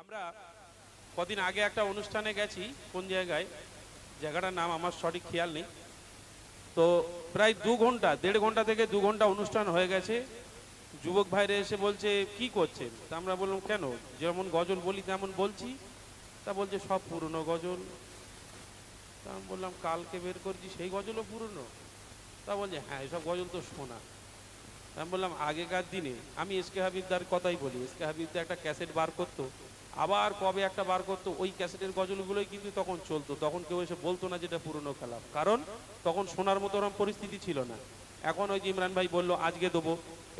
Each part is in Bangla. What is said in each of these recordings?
আমরা কদিন আগে একটা অনুষ্ঠানে গেছি, কোন জায়গায়, জায়গাটার নাম আমার সঠিক খেয়াল নেই। তো প্রায় 2 ঘন্টা, 1.5 ঘন্টা থেকে 2 ঘন্টা অনুষ্ঠান হয়ে গেছে। যুবক ভাইরা এসে বলছে কি করছেন, তা আমরা বললাম কেন, যেমন গজল বলি তেমন বলছি। তা বলছে সব পুরনো গজল। তা আমি বললাম কালকে বের করছি সেই গজলও পুরনো? তা বলছে হ্যাঁ এসব গজল তো শোনা। আমি বললাম আগেকার দিনে, আমি এসকে হাবিবদার কথাই বলি, এসকে হাবিবদা একটা ক্যাসেট বার করতো, আবার কবে একটা বার করতো, ওই ক্যাসেটের গজলগুলোই কিন্তু তখন চলতো। তখন কেউ এসে বলতো না যেটা পুরনো কালাম, কারণ তখন শোনার মতো ওরকম পরিস্থিতি ছিল না। এখন ওই যে ইমরান ভাই বললো আজকে দেবো,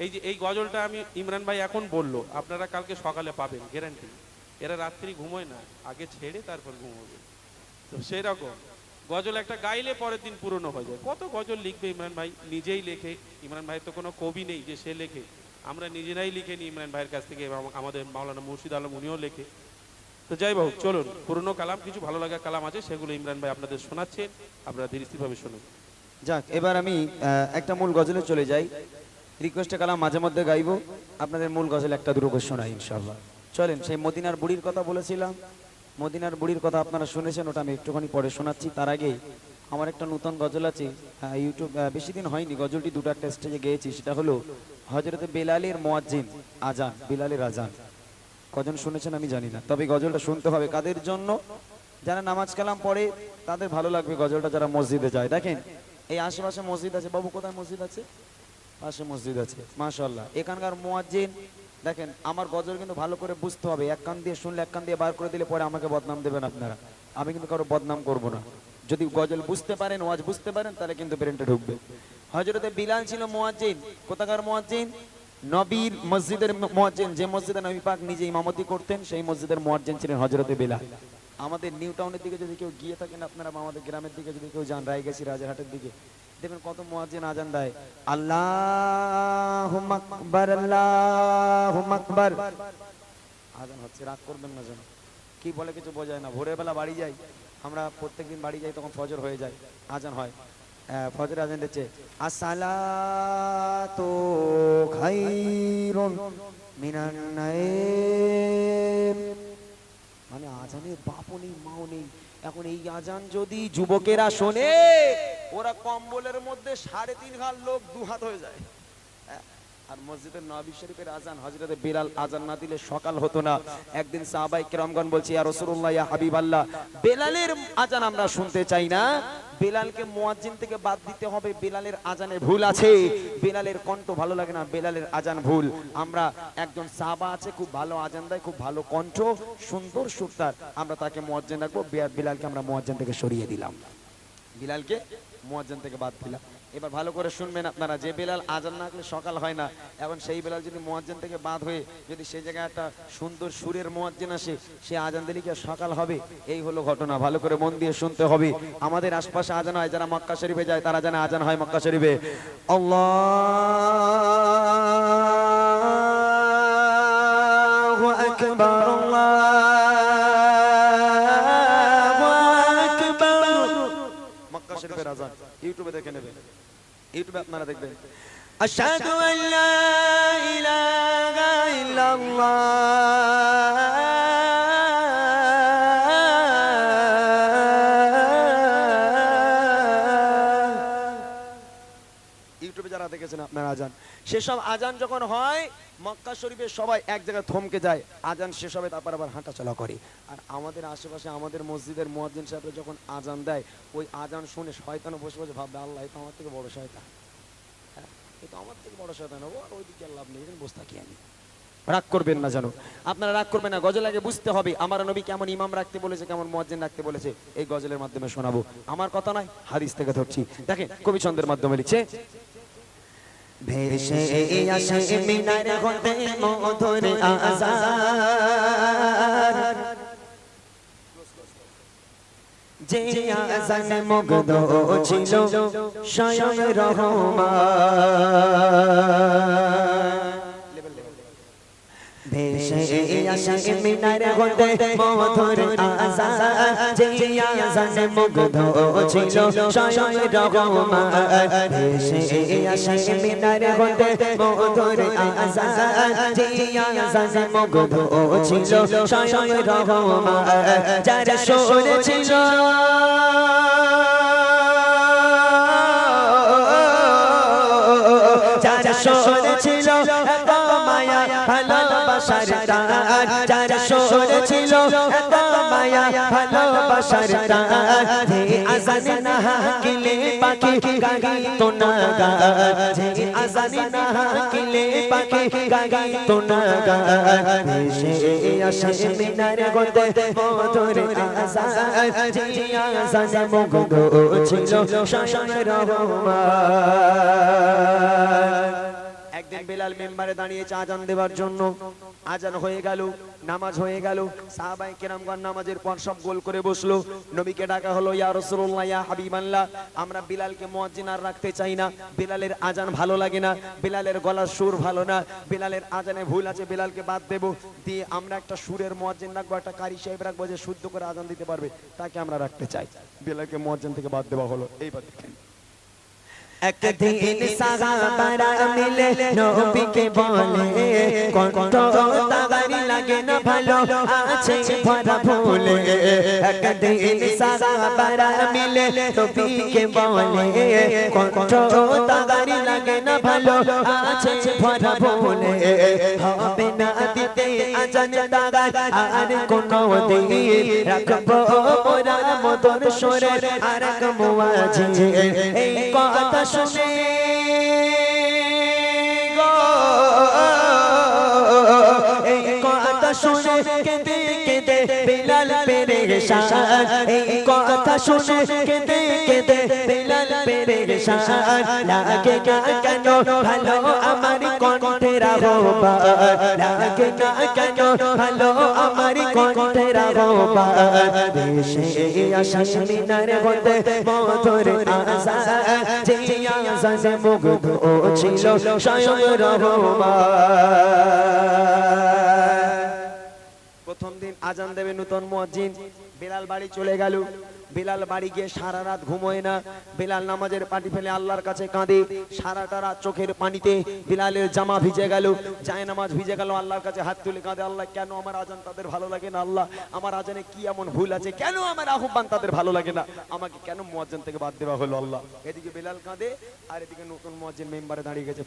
এই যে এই গজলটা আমি ইমরান ভাই এখন বললো, আপনারা কালকে সকালে পাবেন গ্যারান্টি। এরা রাত্রি ঘুমোয় না, আগে ছেড়ে তারপর ঘুমোবে। তো সেই রকম গজল একটা গাইলে পরের দিন পুরনো হয়ে যায়। কত গজল লিখবে ইমরান ভাই, নিজেই লেখে। ইমরান ভাই তো কোনো কবি নেই যে সে লেখে, আমরা নিজেরাই লিখে নিই ইমরান ভাইয়ের কাছ থেকে, এবং আমাদের মাওলানা মুর্শিদ আলম উনিও লেখে। তো যাই হোক, চলুন পুরনো কালাম, কিছু ভালো লাগা কালাম আছে, সেগুলো ইমরান ভাই আপনাদের শোনাচ্ছেন, আপনারা ধীরে স্থিরভাবে শুনুন। যাক, এবার আমি একটা মূল গজলে চলে যাই। রিকোয়েস্টে কালাম মাঝে মধ্যে গাইবো, আপনাদের মূল গজল একটা দুটো করে শোনাই ইনশাআল্লাহ। চলেন, সেই মদিনার বুড়ির কথা বলেছিলাম, মদিনার বুড়ির কথা আপনারা শুনেছেন, ওটা আমি একটুখানি পরে শোনাচ্ছি। তার আগে আমার একটা নতুন গজল আছে, ইউটিউব বেশি দিন হয়নি, গজলটি দুটো একটা স্টেজে গেয়েছি। সেটা হলো হযরতে বেলালের মুয়াজ্জিন আজান, বেলালের আজান। কজন শুনেছেন আমি জানি না, তবে গজলটা শুনতে হবে কাদের জন্য? যারা নামাজ কালাম পড়ে তাদের ভালো লাগবে গজলটা, যারা মসজিদে যায়। দেখেন এই আশেপাশে মসজিদ আছে, বাবু কোথায় মসজিদ আছে? পাশে মসজিদ আছে, মাশাআল্লাহ। এখানকার মুয়াজ্জিন দেখেন, আমার গজল কিন্তু ভালো করে বুঝতে হবে, এক কান দিয়ে শুনলে এক কান দিয়ে বার করে দিলে পরে আমাকে বদনাম দেবেন আপনারা। আমি কিন্তু কারো বদনাম করব না। যদি গজল বুঝতে পারেন, ওয়াজ বুঝতে পারেন, তাহলে কিন্তু ব্রেনটা ঢুকবে। হযরতে বিলাল ছিল মুয়াজ্জিন। কোথাকার মুয়াজ্জিন? নবীর মসজিদের মুয়াজ্জিন। যে মসজিদে নবী পাক নিজে ইমামতি করতেন, সেই মসজিদের মুয়াজ্জিন ছিলেন হযরতে বিলাল। আমাদের নিউ টাউনের দিকে যদি কেউ গিয়ে থাকেন আপনারা, আমাদের গ্রামের দিকে যদি কেউ যান, রায়গাছি রাজারহাটের দিকে, দেখবেন কত মুয়াজ্জিন আজান দেয়, আল্লাহু আকবার, আল্লাহু আকবার। আজান হচ্ছে, রাগ করবেন না যেন। কি বলে কিছু বোঝায় না। ভোরের বেলা বাড়ি যাই আমরা, প্রত্যেকদিন বাড়ি যাই, তখন ফজর হয়ে যায়, আজান হয়। ফজর আজান দিচ্ছে, আসসালাতু খায়রুন মিনান নাইম। মানে আজানের বাপও নেই, মাও নেই। এখন এই আজান যদি যুবকেরা শোনে, ওরা কম্বলের মধ্যে 3.5 হাত লোক 2 হাত হয়ে যায়। আর মসজিদের নবী শরীফের আজান, হযরতে বিলাল আজান না দিলে সকাল হতো না। একদিন সাহাবায়ে কেরামগণ বলছে, ইয়া রাসূলুল্লাহ, ইয়া হাবিবাল্লাহ, বেলালের আজান আমরা শুনতে চাই না, বেলালকে মুয়াজ্জিন থেকে বাদ দিতে হবে, বেলালের আজানে ভুল আছে, বেলালের কণ্ঠ ভালো লাগে না, বেলালের আজান ভুল। আমরা একজন সাহাবা আছে, খুব ভালো আজান দেয়, খুব ভালো কণ্ঠ, সুন্দর সুরতার, আমরা তাকে মুয়াজ্জিন রাখবো। বিলালকে আমরা মুয়াজ্জিন থেকে সরিয়ে দিলাম, বিলালকে মুয়াজ্জিন থেকে বাদ দিলাম। এবার ভালো করে শুনবেন আপনারা, যে বেলাল আজান না করলে সকাল হয় না, এখন সেই বেলাল যদি মুয়াজ্জিন থেকে বাদ হয়ে যদি সেই জায়গায় একটা সুন্দর সুরের মুয়াজ্জিন আসে, সে আজান দিলে কি সকাল হবে? এই হলো ঘটনা। ভালো করে মন দিয়ে শুনতে হবে। আমাদের আশপাশে আজান হয়, যারা মক্কা শরীফে যায় তারা জানে আজান হয় মক্কা শরীফে, আল্লাহু আকবার, আল্লাহু আকবার। মক্কা শরীফের আজান ইউটিউবে দেখে নেবেন, ইউটিউবে আপনারা দেখবেন, আশহাদু আল্লা ইলাহা ইল্লাল্লাহ, ইউটিউবে যারা দেখেছেন আপনারা আজান, সেসব আজান যখন হয় মক্কা শরীফে সবাই এক জায়গায় থমকে যায়, আজান শেষ হবে, তারপর আবার হাঁটাচলা করে। আর আমাদের আশেপাশে আমাদের মসজিদের মুয়াজ্জিন সাহেবরা যখন আজান দেয়, ওই আজান শুনে শয়তানও বসে বসে ভাববে, আল্লাহ এটা আমার থেকে বড় শয়তান, হ্যাঁ এটা আমার থেকে বড় শয়তান, ও আর ওই দিকে লাভ নেই, এখানে বসে থাকি আমি। রাগ করবেন না জানো, আপনারা রাগ করবেন না। গজল আগে বুঝতে হবে, আমার নবী কেমন ইমাম রাখতে বলেছে, কেমন মুয়াজ্জিন রাখতে বলেছে, এই গজলের মাধ্যমে শোনাবো। আমার কথা নয়, হাদিস থেকে ধরছি। দেখেন কবি ছন্দের মাধ্যমে লিখছে, ভেসে আসে মিনার হতে মধুর আযান, যে আযানে মুগ্ধ ছিল স্বয়ং রহমান। ভেসে আসে মিনার হতে মধুর আজান যে আজানে মুগ্ধ ছিল স্বয়ং রহমান ভেসে আসে মিনার হতে মধুর আজান যে আজানে মুগ্ধ ছিল স্বয়ং রহমান যার সুর ছিল যার সুর ছিল এত মায়া ভালোবাসার টান যার সুর ছিল এত মায়া ভালোবাসার টান যে আজানে না হাকিলে পাখি গাইতো না গান যে আজানে না হাকিলে পাখি গাইতো না গান ভেসে আসে মিনার হতে মধুর আজান যে আজানে মুগ্ধ ছিল স্বয়ং রহমান একদিন বেলাল মেম্বারে দাঁড়িয়েছে আজান দেওয়ার জন্য আজান হয়ে গেল নামাজ হয়ে গেল সাহাবায়ে কেরামগণ নামাজের পর সব গোল করে বসলো নবীকে ডাকা হলো ইয়া রাসূলুল্লাহ ইয়া হাবিবাল্লাহ আমরা বিলালকে মুয়াজ্জিন আর রাখতে চাই না বিলালের আজান ভালো লাগে না বিলালের গলার সুর ভালো না বিলালের আজানে ভুল আছে বিলালকে বাদ দেব দিয়ে আমরা একটা সুরের মুয়াজ্জিন রাখবো একটা কারি সাহেব রাখবো যে শুদ্ধ করে আজান দিতে পারবে তাকে আমরা রাখতে চাই বিলালকে মুয়াজ্জিন থেকে বাদ দেওয়া হলো এইবার দেখেন একদিন সাহাবারা মিলে নবীকে বলে কত তাগারি লাগে না ভালো আছে ভরা ভুলে একদিন সাহাবারা মিলে নবীকে বলে কত তাগারি লাগে না ভালো আছে ভরা ভুলে হবে না দিতে আজান তাগার আর কোনো দিন রাখবো মোরা মদন সুরে আর এক মুয়াজ্জিন এই কথা শুনে গো এই কথা শুনে কেঁদে কেঁদে বিলাল পেরেশান এই কথা শুনে কেঁদে কেঁদে বিলাল পেরেশান লাগে না কেন ভালো আমার কণ্ঠের আহ্বান লাগে না কেন ভালো আমার কণ্ঠের আহ্বান ভেসে আসে মিনার হতে মধুর আজান যে আজানে মুগ্ধ ছিল স্বয়ং রহমান প্রথম দিন আজান দেবে নতুন মুয়াজ্জিন বিলাল বাড়ি চলে গেল বিলাল বাড়ি গিয়ে সারা রাত ঘুমোয় না বিলাল নামাজের পাটি ফেলে আল্লাহর কাছে কাঁদে সারাটা রাত চোখের পানিতে বিলালের জামা ভিজে গেল যায় নামাজ ভিজে গেল আল্লাহর কাছে হাত তুলে কাঁদে আল্লাহ কেন আমার আজান তাদের ভালো লাগে না আল্লাহ আমার আজানে কি এমন ভুল আছে কেন আমার আহ্বান তাদের ভালো লাগে না আমাকে কেন মুয়াজ্জিন থেকে বাদ দেওয়া হলো আল্লাহ এদিকে বিলাল কাঁদে আর এদিকে নতুন মুয়াজ্জিন মেম্বারে দাঁড়িয়ে গেছে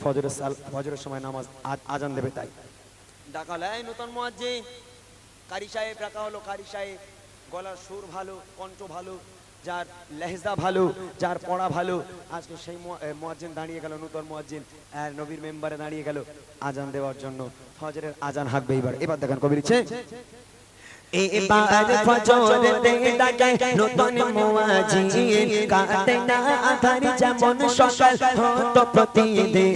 ফজরের সময় নামাজ আজান দেবে তাই ডাকা হলো এই নতুন মুয়াজ্জিন কারি সাহেব ডাকা হলো কারি সাহেব গলার সুর ভালো কণ্ঠ ভালো যার লেহজা ভালো যার পড়া ভালো আজকে সেই মুয়াজ্জিন দাঁড়িয়ে গেল নতুন মুয়াজ্জিন আর নবীর মেম্বারে দাঁড়িয়ে গেল আজান দেওয়ার জন্য ফজরের আজান হাঁকবে এবার দেখেন কবি লিখছে এবার ফজরেতে ডাকে নতুন মুয়াজ্জিন কাটে না আধার যেমন সকাল হতো প্রতিদিন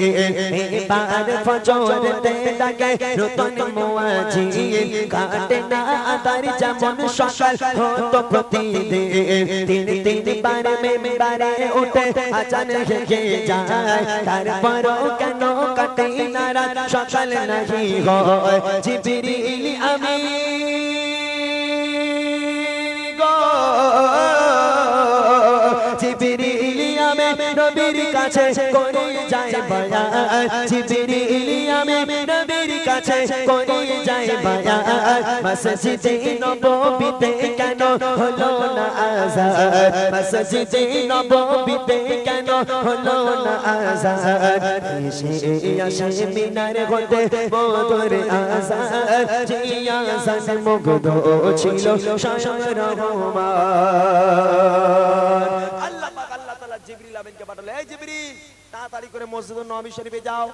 এবার ফজরেতে ডাকে নতুন মুয়াজ্জিন কাটে না আধার যেমন সকাল হতো প্রতিদিন তিনবার মেম্বারে উঠে আজান হেঁকে যায় তারপরও কেন কাটে না রাত সকাল নাহি হয় জিবরিল আমিন জিবরিল আমিন নবীর কাছে করে যায় বায়ান জিবরিল আমিন নবীর কাছে করে যায় বায়ান মসজিদে নববীতে কেন হলো না আযান মসজিদে নববীতে কেন হলো না আযান এসে আসে মিনার হতে মধুর আযান যে আযান মুগ্ধ ছিল স্বয়ং রহমান আল্লাহ পাক আল্লাহ তাআলা জিবরিল আমিনকে পাঠালো এই জিবরিল তাড়াতাড়ি করে মসজিদুন নববী শরীফে যাও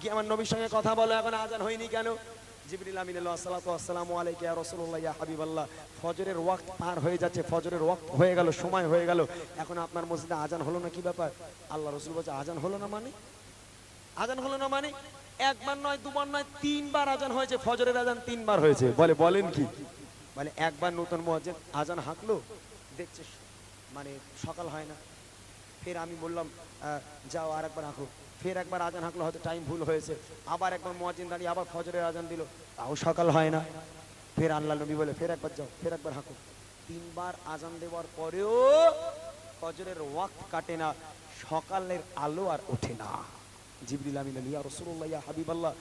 গিয়ে আমার নবীর সঙ্গে কথা বলো এখন আজান হয়নি কেন জিবরিল আমিন আল্লাহ সাল্লাতু ওয়াসসালামু আলাইকা ইয়া রাসূলুল্লাহ ইয়া হাবিবাল্লাহ ফজরের ওয়াক্ত পার হয়ে যাচ্ছে ফজরের ওয়াক্ত হয়ে গেল সময় হয়ে গেল এখন আপনার মসজিদে আজান হলো না কি ব্যাপার আল্লাহ রাসূল বলছে আজান হলো না মানে আজান হলো না মানে একবার নয় দুবার নয় তিনবার আজান হয়েছে ফজরের আজান তিনবার হয়েছে বলেন কি বলে একবার নতুন মুয়াজ্জিন আজান হাঁকলো দেখছে মানে সকাল হয় না ফের আমি বললাম যাও আরেকবার হাঁকো ফের একবার আজান হাঁকলো, হয়তো টাইম ভুল হয়েছে, আবার একবার মুয়াজ্জিন দাঁড়িয়ে আবার ফজরের আজান দিল, তাও সকাল হয় না। ফের আল্লাহ নবী বলে ফের একবার যাও, ফের একবার হাঁকো। তিনবার আজান দেওয়ার পরেও ফজরের ওয়াক্ত কাটে না, সকালের আলো আর ওঠে না। জিবরিল আমিন ইয়া রাসূলুল্লাহ ইয়া হাবিবাল্লাহ,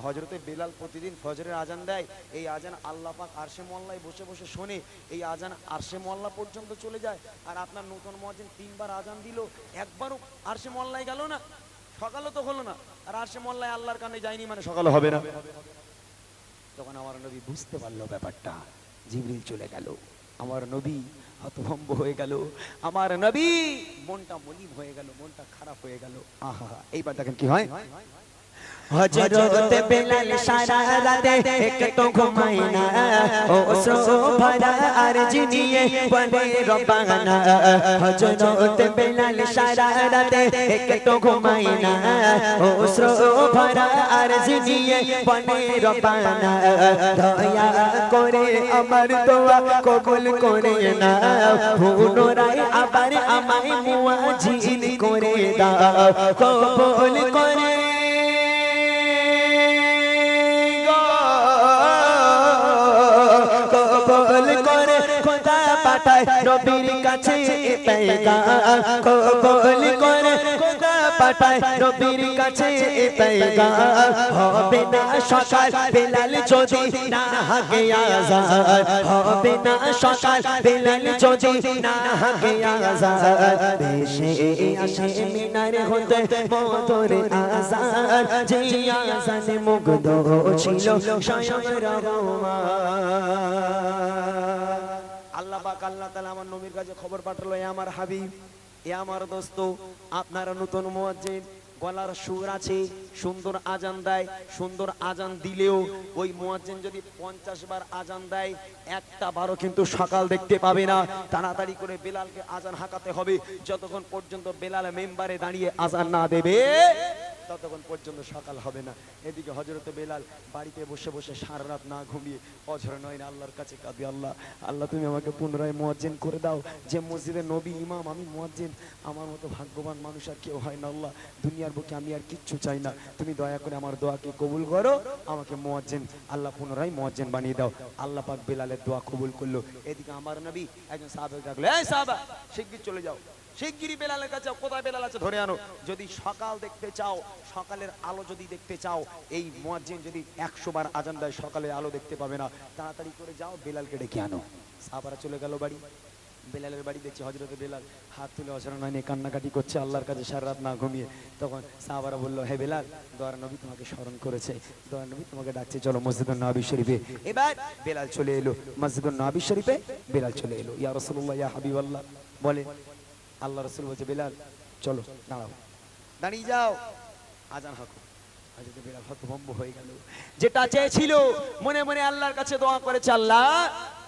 হযরতে বেলাল প্রতিদিন ফজরের আজান দেয়, এই আজান আল্লাহ পাক আরশে মোয়াল্লায় বসে বসে শোনে, এই আজান আরশে মোয়াল্লা পর্যন্ত চলে যায়। আর আপনার নতুন মুয়াজ্জিন তিনবার আজান দিল, একবারও আরশে মোয়াল্লায় গেল না, সকালও তো হলো না, আর আরশে মোয়াল্লায় আল্লাহর কানে যায়নি মানে সকাল হবে না। তখন আমার নবী বুঝতে পারলো ব্যাপারটা, জিবরিল চলে গেল, আমার নবী হতভম্ব হয়ে গেল, আমার নবী মনটা মলিন হয়ে গেল, মনটা খারাপ হয়ে গেল। আহা, এইবার দেখেন কি হয়। হযরত বেলাল সারা রাতে একটু ঘুমায় না, ও ভরা আরজ নিয়ে বলে রব্বানা। হযরত বেলাল সারা রাতে একটু ঘুমায় না, ও ভরা আরজ নিয়ে বলে রব্বানা। দয়া করে আমার দোয়া কবুল করে না, পুনরায় আবার আমায় মুয়াজ্জিন করে দাও, কবুল করে নবীর কাছে পেগাম, কবুল করে খোদা পাঠায় নবীর কাছে পেগাম। হবে না সকাল বেলাল যদি না হাগে আযান, হবে না সকাল বেলাল যদি না হাগে আযান। দেশে আসে মিনার হতে মধুর আযান, যে আযানে মুগ্ধ ছিল স্বয়ং রহমান। আল্লাহ পাক আল্লাহ তাআলা আমার নবীর কাছে খবর পাঠালো, এ আমার হাবিব, এ আমার দোস্ত, আপনারা নতুন মুয়াজ্জিন, গলার সুর আছে, সুন্দর আজান দেয়, সুন্দর আজান দিলেও ওই মুয়াজ্জিন যদি 50 বার আজান দেয়, একটা বারও কিন্তু সকাল দেখতে পাবে না। তাড়াতাড়ি করে বেলালকে আজান হাঁকাতে হবে, যতক্ষণ পর্যন্ত বেলাল মেম্বারে দাঁড়িয়ে আজান না দেবে ততক্ষণ পর্যন্ত সকাল হবে না। এদিকে হযরতে বেলাল বাড়িতে বসে বসে সারা রাত না ঘুমিয়ে অঝর নয় না আল্লাহর কাছে কাঁদি, আল্লাহ আল্লাহ তুমি আমাকে পুনরায় মুয়াজ্জিন করে দাও, যে মসজিদের নবী ইমাম আমি মুয়াজ্জিন, আমার মতো ভাগ্যবান মানুষ আর কেউ হয় না। আল্লাহ দুনিয়ার বুকে আমি আর কিচ্ছু চাই না, তুমি দয়া করে আমার দোয়াকে কবুল করো, আমাকে মুয়াজ্জিন আল্লাহ পুনরায় মুয়াজ্জিন বানিয়ে দাও। আল্লাহ পাক বেলালের দোয়া কবুল করলো। এদিকে আমার নবী একজন সাহাবাকে ডাকলো, এই সাহাবা শিগগির চলে যাও, শিগগিরই বেলালের কাছে, কোথায় বেলাল আছে ধরে আনো। যদি সকাল দেখতে চাও, সকালের আলো যদি দেখতে চাও, এই মুয়াজ্জিন যদি 100 বার আজান দেয় সকালের আলো দেখতে পাবে না, তাড়াতাড়ি করে যাও বেলালকে ডেকে আনো। সাহাবারা চলে গেল বাড়ি, বেলালের বাড়ি দেখছে হযরতে বেলাল হাত তুলে অঝরা নয়নে কান্নাকাটি করছে আল্লাহর কাছে সারা রাত না ঘুমিয়ে। তখন সাহাবারা বলল, হে বেলাল, দয়ার নবী তোমাকে স্মরণ করেছে, দয়ার নবী তোমাকে ডাকছে, চলো মসজিদুন নববী শরীফে। এবার বেলাল চলে এলো মসজিদুন নববী শরীফে, বেলাল চলে এলো। ইয়া রাসূলুল্লাহ ইয়া হাবিবাল্লাহ বলে, আল্লাহ রাসূল বলছে, বেলাল চলো দাঁড়াও, দাঁড়িয়ে যাও, আজান হাঁকো। হযরত বেলাল হতভম্ব হয়ে গেল, যেটা চেয়েছিল মনে মনে আল্লাহর কাছে দোয়া করেছে, আল্লাহ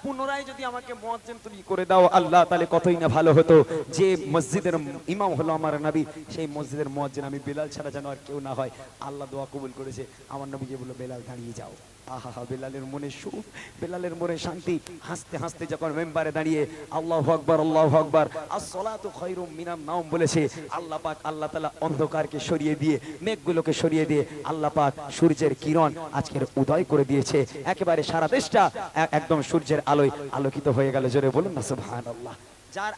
পুনরায় যদি আমাকে মুয়াজ্জিন তুমি করে দাও আল্লাহ, তাহলে কতই না ভালো হতো। যে মসজিদের ইমাম হলো আমার নবী, সেই মসজিদের মুয়াজ্জিন আমি বেলাল ছাড়া যেন আর কেউ না হয়। আল্লাহ দোয়া কবুল করেছে। আমার নবী যে বলল, বেলাল দাঁড়িয়ে যাও। আহা, বেলালের মনে সুখ, বেলালের মনে শান্তি। হাসতে হাসতে যখন মেম্বারে দাঁড়িয়ে আল্লাহু আকবার আল্লাহু আকবার আসসালাতু খায়রুম মিনান নাওম বলেছে, আল্লাহ পাক আল্লাহ তাআলা অন্ধকারকে সরিয়ে দিয়ে, মেঘগুলোকে সরিয়ে দিয়ে আল্লাহ পাক সূর্যের কিরণ আজকের উদয় করে দিয়েছে। একেবারে সারা দেশটা একদম সূর্যের আলোয় আলোকিত হয়ে গেল। জোরে বলুন না সুবহানাল্লাহ। যার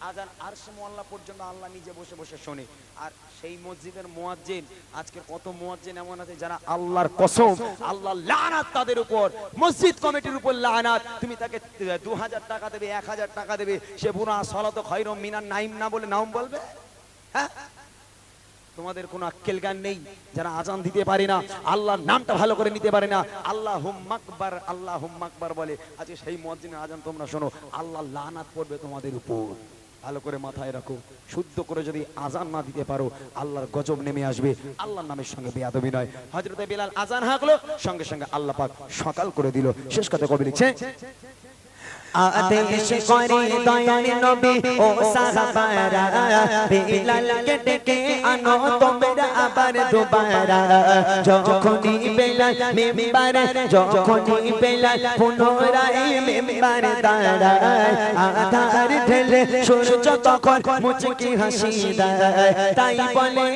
আজান আরশে মোয়াল্লা পর্যন্ত আল্লাহ নিজে বসে বসে শোনে। আর সেই মসজিদের মুয়াজ্জিন, আজকে কত মুয়াজ্জিন এমন আছে যারা আল্লাহর কসম, আল্লাহ লানাত তাদের উপর, মসজিদ কমিটির উপর লানাত। তুমি তাকে 2000 টাকা দেবে, 1000 টাকা দেবে, সে পুরা সালাতু খায়রুম মিনান নাইম না বলে নাম বলবে? হ্যাঁ, তোমাদের কোনো আক্কেল জ্ঞান নেই যারা আজান দিতে পারে না, আল্লাহর নামটা ভালো করে নিতে পারে না, আল্লাহুম্মা আকবার আল্লাহুম্মা আকবার বলে। আজকে সেই মুয়াজ্জিনের আজান তোমরা শোনো, আল্লাহ লানাত পড়বে তোমাদের উপর। ভালো করে মাথায় রাখো, শুদ্ধ করে যদি আজান না দিতে পারো আল্লাহর গজব নেমে আসবে। আল্লাহর নামের সঙ্গে বেয়াদবি নয়। হযরতে বেলাল আজান হাঁকলো, সঙ্গে সঙ্গে আল্লাহ পাক সকাল করে দিল। শেষ কথা কবি লিখছে, আদেশ করে দয়াল নবী ও সাহাবারা বেলালকে ডেকে আনো তোমরা আবার দুবারা যখনই বেলাল মিম্বারে যখনই বেলাল পুনরায় মিম্বারে দাঁড়ায় আধার ঢেলে সূর্য তখন মুচকি হাসি দেয় তাই বলে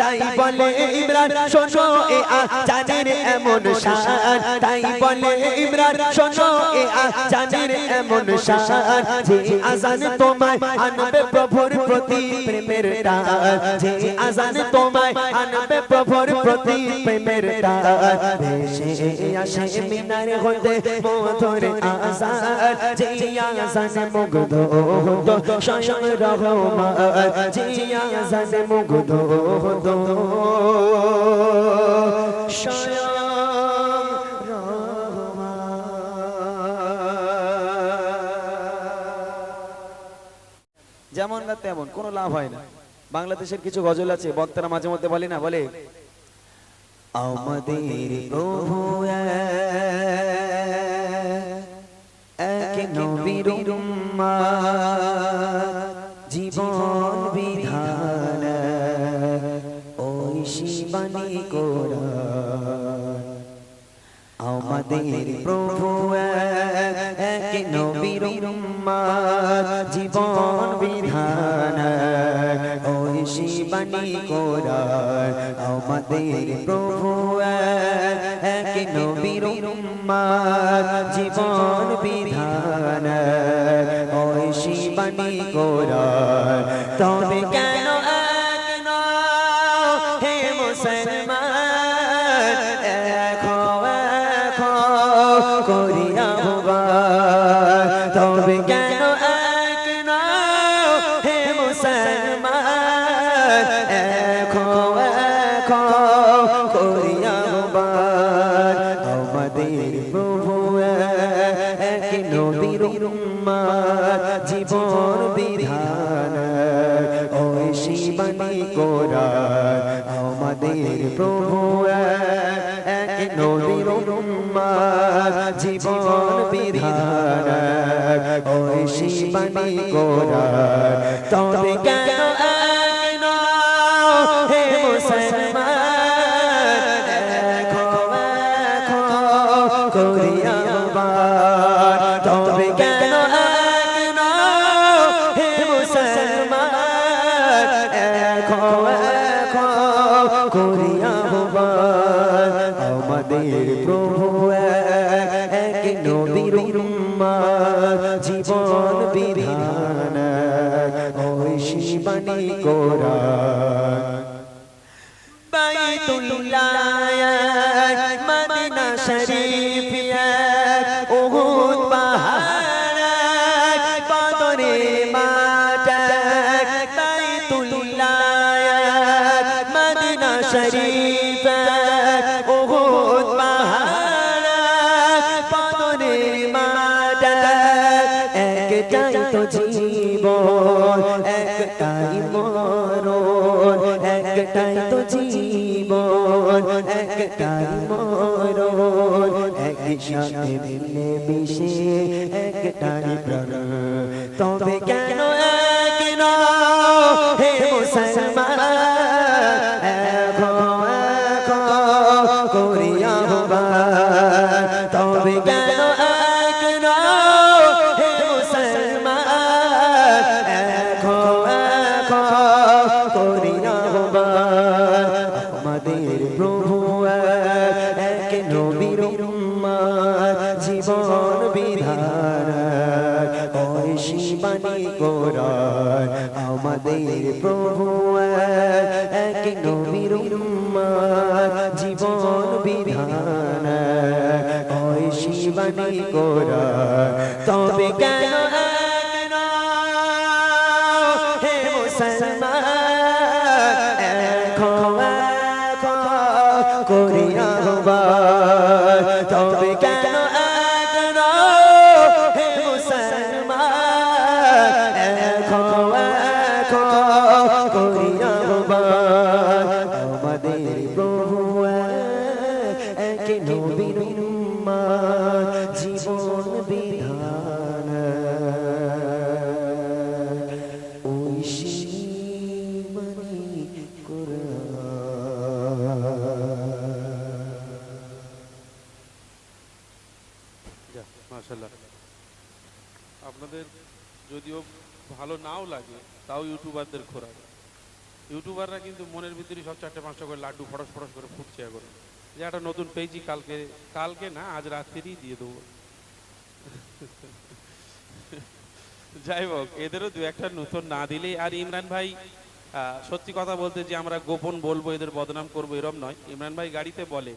তাই বলে ইমরান শোনো এ জানের এমন শান তাই বলে ইমরান শোনো এ জানের এমন শান যে আজান তোমায় আনবে প্রভুর প্রতি প্রেমের টান যে আজান তোমায় আনবে প্রভুর প্রতি প্রেমের টান ভেসে আসে মিনার হতে মধুর আজান যে আজান মুগ্ধ হতো স্বয়ং রহমান যে আজান মুগ্ধ হতো স্বয়ং যেমন না তেমন কোনো লাভ হয় না। বাংলাদেশের কিছু গজল আছে বক্তারা মাঝে মধ্যে বলে না, বলে আমাদের প্রভু এক নবীর উম্মত জীবন বিধান ওই শিবানী কোরআন আমাদের প্রভু এক নবীর উম্মত জীবন বিধান ওই শিবানী কোরআন আমাদের প্রভু এক নবীর উম্মত জীবন বিধান ওই শিবানী কোরআন তবে কেন এক নও হে মুসলমান দেখো করিয়া ভগবান তবে কেন এক নও হে মুসলমান দেখো করিয়া ভগবান আমাদের প্রভু এক নবীর উম্মত জীবন বিধান ওই শিবানী কোরআন আমাদের প্রভু এক নবীর উম্মত জীবন বিধান ওই শিবানী কোরআন তবে কেন এক নও হে মুসলমান দেখো করিয়া ভগবান তবে কেন এক নও হে মুসলমান দেখো করিয়া ভগবান আমাদের প্রভু এক নবীর উম্মত জীবন বিধান ওই শিবানী কোরআন বাইতুল্লাহ মদিনা শরীফ উহুদ পাহাড় বদরে মাঠ বাইতুল্লাহ মদিনা শরীফ উহুদ পাহাড় বদরে মাঠ একটাই তো জীবন একটাই মরণ একটাই তো জীবন একটাই মরণ একসাথে মিলে মিশে একটাই প্রাণ তবে কেন এক নও হে মুসলমান করিয়া ভগবান তবে কেন এক নও হে মুসলমান করিয়া ভগবান আমাদের প্রভু এক নবীর উম্মত জীবন বিধান ওই শিবানী কোরআন আমাদের প্রভু এক নবীর উম্মত জীবন বিধান ওই শিবানী কোরআন তবে কেন এক নও হে মুসলমান করিয়া ভগবান তবে কেন এক নও হে মুসলমান করিয়া ভগবান আমাদের প্রভু এক যে নবীর উম্মত জীবন বিধান ওই শিবানী যাক, মাশাআল্লাহ। আপনাদের যদিও ভালো নাও লাগে তাও ইউটিউবারদের খোরাক। ইউটিউবাররা কিন্তু মনের ভিতরে সব 4-5টা করে লাড্ডু ফটস ফটস করে ফুটছে এখন, যে একটা নতুন পেয়েছি, কালকে না আজ রাত্রিই দিয়ে দেবো। যাই হোক, এদেরও দু একটা নতুন না দিলে। আর ইমরান ভাই সত্যি কথা বলতে যে আমরা গোপন বলবো, এদের বদনাম করবো এরম নয়। ইমরান ভাই গাড়িতে বলে